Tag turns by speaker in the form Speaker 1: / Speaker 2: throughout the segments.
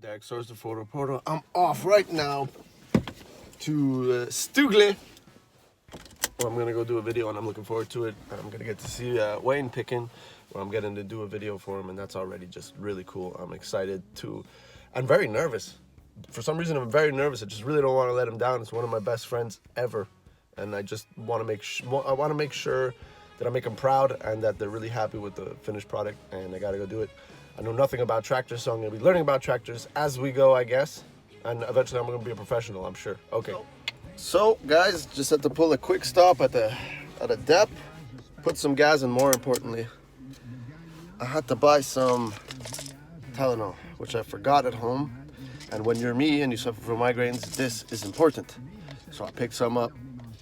Speaker 1: Dag source the photo Porto. I'm off right now to Stugle, where I'm gonna go do a video, and I'm looking forward to it. I'm gonna get to see Wayne Picken, where I'm getting to do a video for him, and that's already just really cool. I'm excited to. I'm very nervous. For some reason, I'm very nervous. I just really don't want to let him down. It's one of my best friends ever, and I just want to make sure that I make them proud and that they're really happy with the finished product. And I gotta go do it. I know nothing about tractors, so I'm gonna be learning about tractors as we go, I guess. And eventually I'm gonna be a professional, I'm sure. Okay. So guys, just had to pull a quick stop at a dep, put some gas, and more importantly, I had to buy some Tylenol, which I forgot at home. And when you're me and you suffer from migraines, this is important. So I picked some up,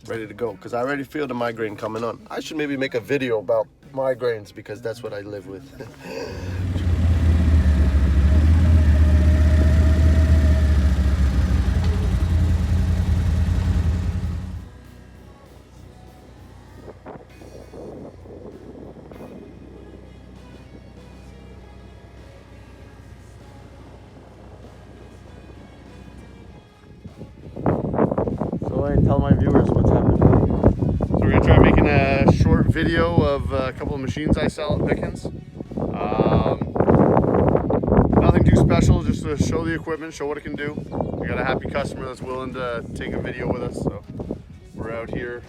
Speaker 1: ready to go, because I already feel the migraine coming on. I should maybe make a video about migraines because that's what I live with. Tell my viewers what's happening.
Speaker 2: So we're gonna try making a short video of a couple of machines I sell at Pickens. Nothing too special, just to show the equipment, show what it can do. We got a happy customer that's willing to take a video with us, so we're out here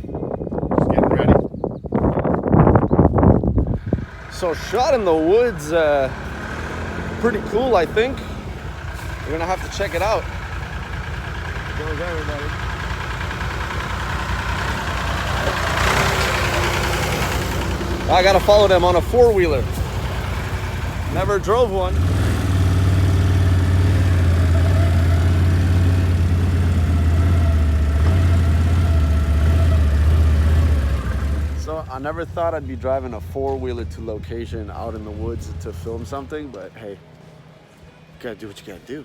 Speaker 2: just getting ready.
Speaker 1: So shot in the woods, pretty cool, I think. We're gonna have to check it out. Goes everybody. I gotta follow them on a four-wheeler. Never drove one. So I never thought I'd be driving a four-wheeler to location out in the woods to film something, but hey, you gotta do what you gotta do.